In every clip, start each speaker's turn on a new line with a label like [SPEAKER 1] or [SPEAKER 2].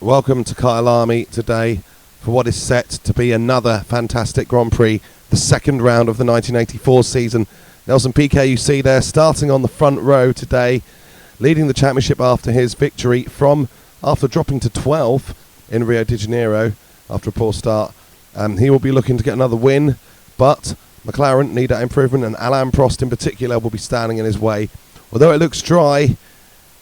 [SPEAKER 1] Welcome to Kyalami today for what is set to be another fantastic Grand Prix, the second round of the 1984 season. Nelsonpiquet, you see there, starting on the front row today, leading the championship after his victory after dropping to 12th in Rio de Janeiro after a poor start. He will be looking to get another win, but McLaren need that improvement, and Alainprost in particular will be standing in his way. Although it looks dry,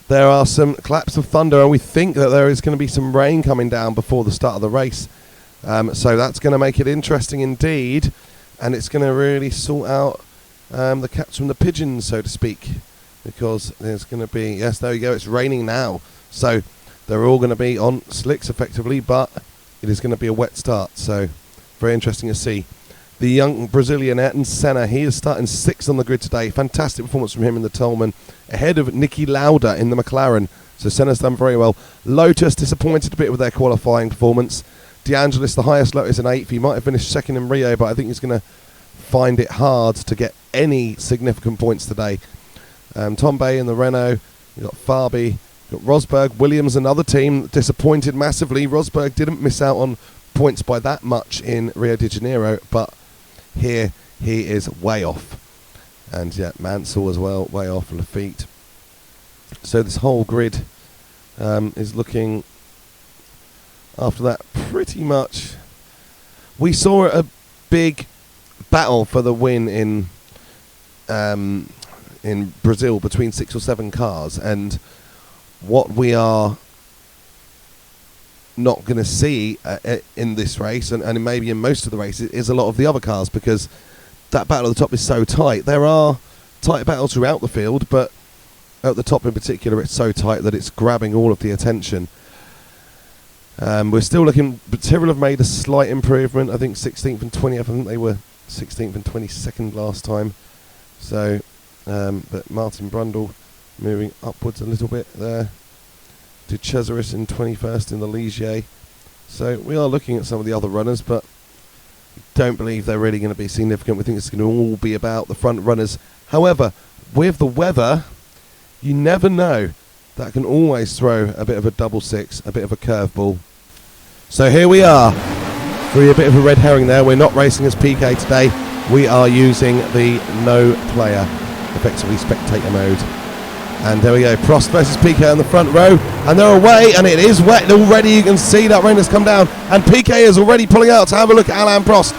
[SPEAKER 1] there are some claps of thunder, and we think that there is going to be some rain coming down before the start of the race. So that's going to make it interesting indeed, and it's going to really sort out the cats from the pigeons, so to speak, because there's going to be, yes, there you go, it's raining now. So they're all going to be on slicks effectively, but it is going to be a wet start, so very interesting to see. The young Brazilian Ayrtonsenna, he is starting 6th on the grid today. Fantastic performance from him in the Toleman, ahead of Niki Lauda in the McLaren. So Senna's done very well. Lotus disappointed a bit with their qualifying performance. De Angelis, the highest Lotus in 8th. He might have finished 2nd in Rio, but I think he's going to find it hard to get any significant points today. Tom Bay in the Renault. You've got Fabi, you've got Rosberg. Williams, another team, disappointed massively. Rosberg didn't miss out on points by that much in Rio de Janeiro, but here he is way off. And yeah, Mansell as well, way off Lafitte. So this whole grid is looking, after that, pretty much. We saw a big battle for the win in Brazil between 6 or 7 cars, and what we are not going to see in this race, and maybe in most of the races, is a lot of the other cars, because that battle at the top is so tight. There are tight battles throughout the field, but at the top in particular, it's so tight that it's grabbing all of the attention. We're still looking, Tyrrell have made a slight improvement. I think 16th and 20th, I think they were 16th and 22nd last time. So, but Martin Brundle moving upwards a little bit there. To Cesaris in 21st in the Ligier. So we are looking at some of the other runners, but don't believe they're really going to be significant. We think it's going to all be about the front runners. However, with the weather, you never know. That can always throw a bit of a double six, a bit of a curveball. So here we are. For a bit of a red herring there. We're not racing as PK today. We are using the no player, effectively spectator mode. And there we go, Prost versus Piquet on the front row, and they're away, and it is wet already. You can see that rain has come down, and Piquet is already pulling out to have a look at Alainprost,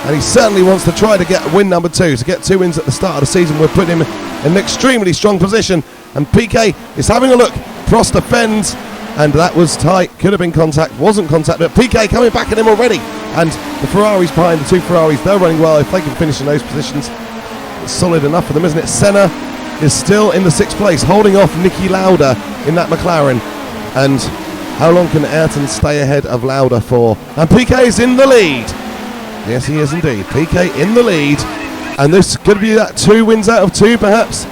[SPEAKER 1] and he certainly wants to try to get win number 2. To get 2 wins at the start of the season would put him in an extremely strong position, and Piquet is having a look. Prost defends, and that was tight, could have been contact, wasn't contact, but Piquet coming back at him already, and the Ferraris behind, the 2 Ferraris, they're running well. If they can finish in those positions, it's solid enough for them, isn't it? Senna is still in the 6th place, holding off Niki Lauda in that McLaren. And how long can Ayrton stay ahead of Lauda for? And Piquet is in the lead. Yes, he is indeed. Piquet in the lead. And this could be that 2 wins out of 2, perhaps.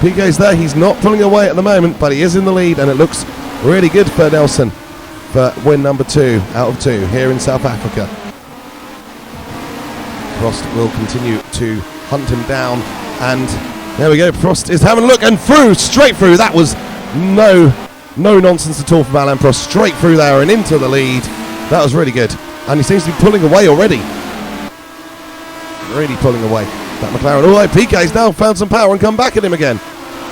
[SPEAKER 1] Piquet's there. He's not pulling away at the moment, but he is in the lead, and it looks really good for Nelson for win number 2 out of 2 here in South Africa. Prost will continue to hunt him down, and there we go, Prost is having a look, and through, straight through. That was no nonsense at all from Alainprost. Straight through there and into the lead. That was really good. And he seems to be pulling away already. Really pulling away. That McLaren. Although Piquet's now found some power and come back at him again.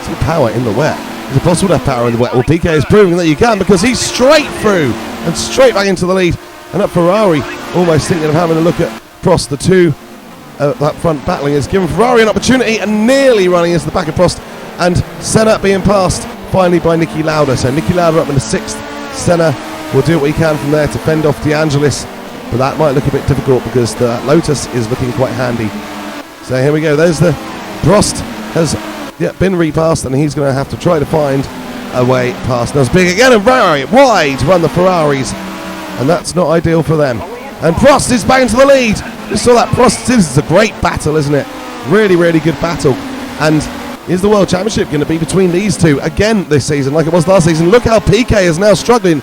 [SPEAKER 1] Some power in the wet. Is it possible to have power in the wet? Well, Piquet is proving that you can, because he's straight through and straight back into the lead. And that Ferrari almost thinking of having a look at Prost. The 2 that front battling has given Ferrari an opportunity, and nearly running into the back of Prost, and Senna being passed finally by Niki Lauda. So Niki Lauda up in the 6th. Senna will do what he can from there to fend off De Angelis, but that might look a bit difficult because the Lotus is looking quite handy. So here we go. There's the Prost has been repassed, and he's going to have to try to find a way past. Now it's big again, and very wide run the Ferraris, and that's not ideal for them. And Prost is back into the lead. You saw that. Prost, this is a great battle, isn't it? Really, really good battle. And is the World Championship going to be between these 2 again this season, like it was last season? Look how Piquet is now struggling.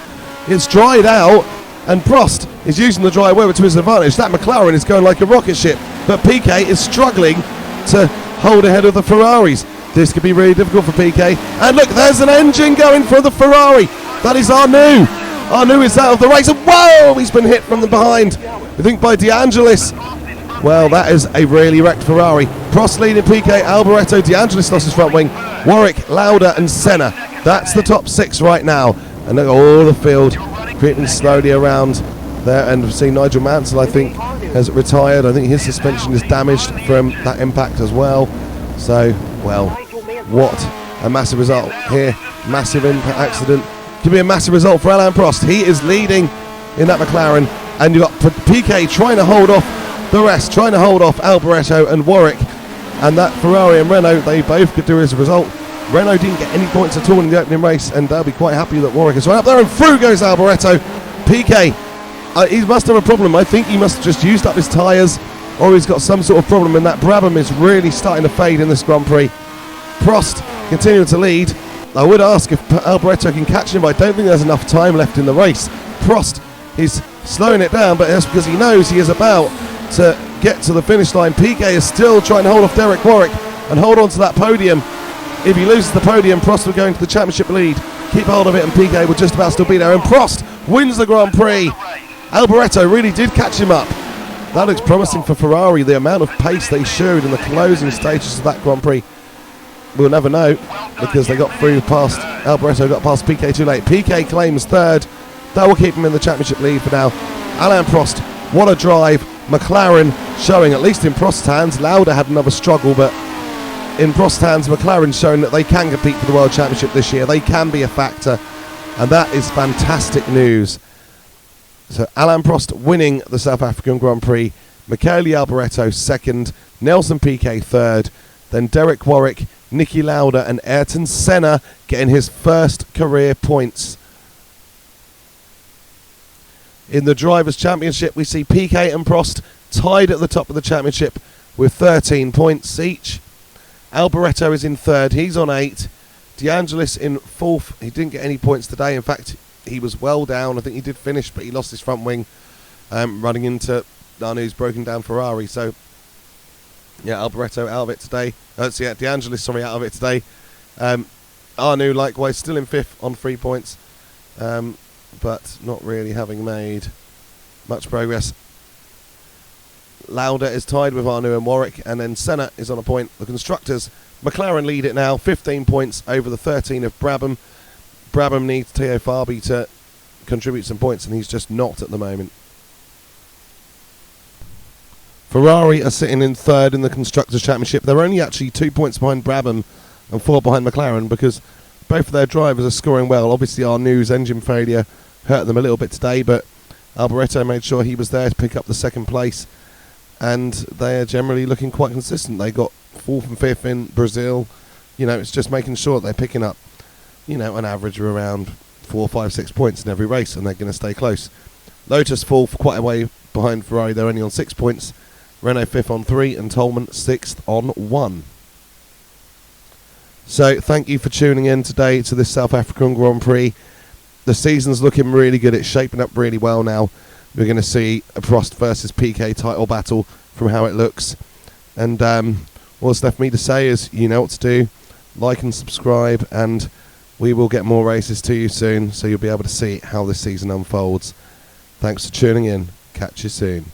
[SPEAKER 1] It's dried out, and Prost is using the dry weather to his advantage. That McLaren is going like a rocket ship, but Piquet is struggling to hold ahead of the Ferraris. This could be really difficult for Piquet. And look, there's an engine going for the Ferrari. That is our new Arnoux is out of the race, and whoa, he's been hit from the behind. I think by De Angelis. Well, that is a really wrecked Ferrari. Prost leading Piquet, Alboreto, De Angelis lost his front wing, Warwick, Lauda and Senna. That's the top 6 right now. And look at all the field creeping slowly around there. And we've seen Nigel Mansell, I think, has retired. I think his suspension is damaged from that impact as well. So, well, what a massive result here. Massive impact accident. Could be a massive result for Alain Prost. He is leading in that McLaren. And you've got Piquet trying to hold off the rest, trying to hold off Alboreto and Warwick. And that Ferrari and Renault, they both could do as a result. Renault didn't get any points at all in the opening race, and they'll be quite happy that Warwick has run up there, and through goes Alboreto. Piquet, he must have a problem. I think he must have just used up his tyres, or he's got some sort of problem, and that brabham is really starting to fade in this Grand Prix. Prost continuing to lead. I would ask if Alboreto can catch him, but I don't think there's enough time left in the race. Prost is slowing it down, but that's because he knows he is about to get to the finish line. Piquet is still trying to hold off Derek Warwick and hold on to that podium. If he loses the podium, Prost will go into the championship lead. Keep hold of it, and Piquet will just about still be there. And Prost wins the Grand Prix. Alboreto really did catch him up. That looks promising for Ferrari. The amount of pace they showed in the closing stages of that Grand Prix, we'll never know, because they got through past Alboreto, got past Piquet too late. Piquet claims third. That will keep him in the championship lead for now. Alain Prost, what a drive. McLaren showing, at least in Prost's hands, Lauda had another struggle, but in Prost's hands, McLaren showing that they can compete for the World Championship this year. They can be a factor, and that is fantastic news. So Alain Prost winning the South African Grand Prix, Michele Alboreto second, Nelson Piquet third, then Derek Warwick, Niki Lauda and Ayrton Senna getting his first career points. In the Drivers' Championship, we see Piquet and Prost tied at the top of the championship with 13 points each. Alboreto is in third, he's on 8. De Angelis in fourth, he didn't get any points today. In fact, he was well down. I think he did finish, but he lost his front wing running into Arnoux's broken down Ferrari. So, yeah, Alboreto out of it today. De Angelis, out of it today. Arnoux, likewise, still in fifth on 3 points. But not really having made much progress. Lauda is tied with Arnoux and Warwick, and then Senna is on a point. The constructors, McLaren lead it now, 15 points over the 13 of Brabham. Brabham needs Theo Fabi to contribute some points, and he's just not at the moment. Ferrari are sitting in third in the Constructors' Championship. They're only actually 2 points behind Brabham and 4 behind McLaren, because both of their drivers are scoring well. Obviously, Arnoux's engine failure hurt them a little bit today, but Alboreto made sure he was there to pick up the second place, and they are generally looking quite consistent. They got 4th and 5th in Brazil. You know, it's just making sure they're picking up, you know, an average of around 4, 5, 6 points in every race, and they're going to stay close. Lotus 4th, quite a way behind Ferrari. They're only on 6 points. Renault 5th on 3, and Toleman 6th on 1. So thank you for tuning in today to this South African Grand Prix. The season's looking really good. It's shaping up really well now. We're going to see a Prost versus Piquet title battle from how it looks. And what's left me to say is, you know what to do. Like and subscribe, and we will get more races to you soon, so you'll be able to see how this season unfolds. Thanks for tuning in. Catch you soon.